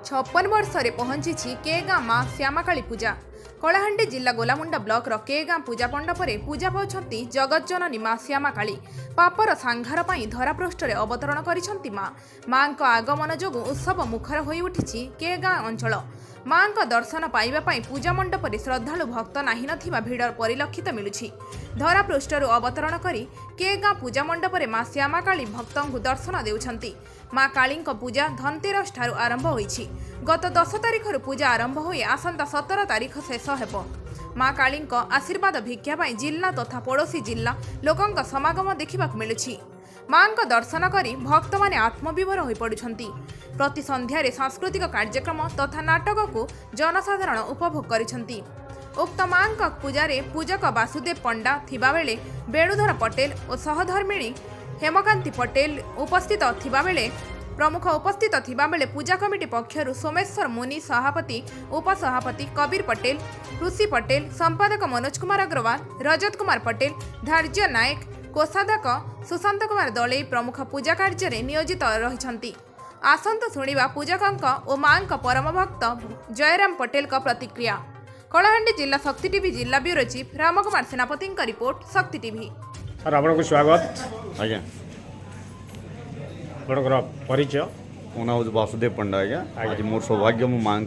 56 वर्ष पहुंची के गाँ माँ श्यामाकाली पूजा। कलाहांडी जिला गोलामुंडा ब्लॉक रो के गाँ पूजा मंडप में पूजा पाउछंती जगतजननी माँ श्यामाकाली। पापर सांघार पाई धरापृष्ठ में अवतरण करिसंती माँ को आगमन जोगु उत्सव मुखर होई उठिछि के गाँ अंचल। माँ को दर्शन पाइबा पाई पूजा मंडप में श्रद्धालु भक्त नाही नथिबा भीड़ परिलक्षित मिलुछि। धरापृष्ठरु अवतरण करी के गाँ पूजा मंडप में माँ श्यामाकाली भक्तंकु दर्शन देउछंती। माँ काली पूजा धनतेरस ठारू आरंभ होईछि। गत 10 तारिखरु पूजा आरंभ होई आसंता 17 तारिख शेष हेबो। माँ काली आशीर्वाद भिक्षा पाई जिला तथा पड़ोशी जिला लोकंक समागम देखिबाक मिलुछि। माँ को दर्शन करी भक्त माने आत्मविभोर होई पडुछंती। प्रति संध्यारे सांस्कृतिक कार्यक्रम तथा नाटक को जनसाधारण उपभोग करिसंती। उक्त माँ पूजारे पूजक वासुदेव पंडा थिबा बेले वेणुधर पटेल और सहधर्मिणी हेमकांती पटेल उपस्थित थिबा बेले प्रमुख उपस्थित थिबा बेले पूजा कमिटी पक्षरु सोमेश्वर मुनि सभापति उपसभापति कबीर पटेल ऋषि पटेल संपादक मनोज कुमार अग्रवाल रजत कुमार पटेल धार्य नायक कोषाध्यक्ष सुशांत कुमार दले प्रमुख पूजा कार्य नियोजित रहिछंती। आसंत शुणिबा पूजकंक और माँ परम भक्त जयराम पटेल का प्रतिक्रिया। कलाहांडी जिला शक्ति टीवी जिला ब्यूरो चीफ रामकुमार सेनापति का रिपोर्ट शक्ति टीवी। सर आपको स्वागत। आज्ञा आपंकर परिचय मो ना हूँ वासुदेव पंडा। आज्ञा आज मोर सौभाग्य मो माँ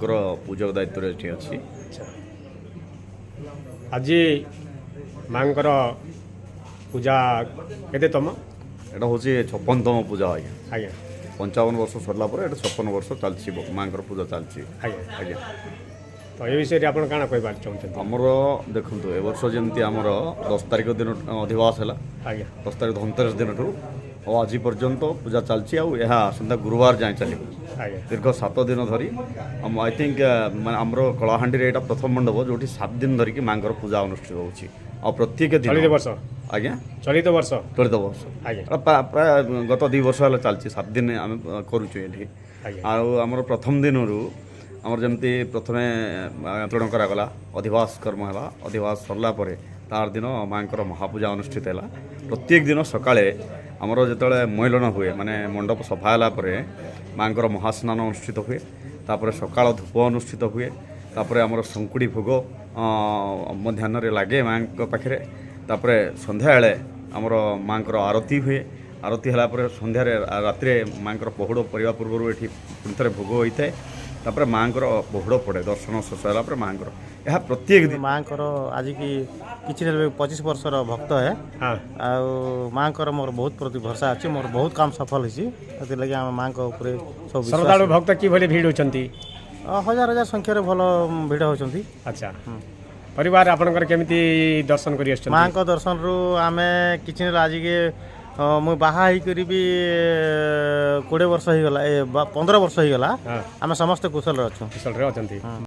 पूजक दायित्व अच्छी। आज माँ पूजा केतम एटा हूँ 56तम पूजा। आज्ञा आज्ञा 55 वर्ष सरला 56 वर्ष चलती माँ पूजा चलती। आज्ञा आज्ञा तो ये विषय आप कौन कह चाहते? आमर देखु ए वर्ष जमी आमर 10 तारिख दिन अधिवास है। आज्ञा 10 तारिख धनतेरस दिन और आज पर्यंत पूजा चलती आसंता गुरुवार जाए चलो दीर्घ 7 दिन धरी। आई थिंक मैं आमर कलाहांडी यहाँ प्रथम मंडप जो 7 दिन धरिकी माँ पूजा अनुष्ठित होची और प्रत्येक दिन चलित वर्ष। आज्ञा चलित वर्ष आज्ञा प्राय गत 2 वर्ष है चलती 7 दिन आम करुचु ये। आमर प्रथम दिन आमर जमती प्रथम आचरण करागला अधिवास कर्म है। अधिवास सरला तार दिन माँ महापूजा अनुष्ठित है। प्रत्येक दिन सकाळे आमर जो मैलन हुए माने मंडप सफा है माँ महास्नान अनुष्ठित हुए। तापर सकाळ धूप अनुष्ठित हुए। तापर आमर संकुड़ी भोग मध्याह्न लगे माँ पाखे। तापर संध्या आमर माँ आरती हुए। आरती है संध्या रात्रि माँ पहुड़ पड़ा पूर्व ये पुणी थे भोग होता है। तापर माँ पहुड़ पड़े दर्शन शेष है माँ यह प्रत्येक दिन। माँ आज की किसी 25 वर्षर भक्त है। माँ मोर बहुत प्रति भरसा अच्छी मोर बहुत काम सफल होती लगे माँ सब श्रद्धालु भक्त कि भीड़ होती हजार हजार संख्यार भल भिड़ होती। अच्छा परिवार आपनकर केमिति दर्शन करी आछन? माँ को दर्शन रु आमे किछि आज के मु बाहा ही करी भी 20 वर्ष ही गला 15 वर्ष ही गला। आमे समस्त कुशल रे अछन। कुशल रे अछंती।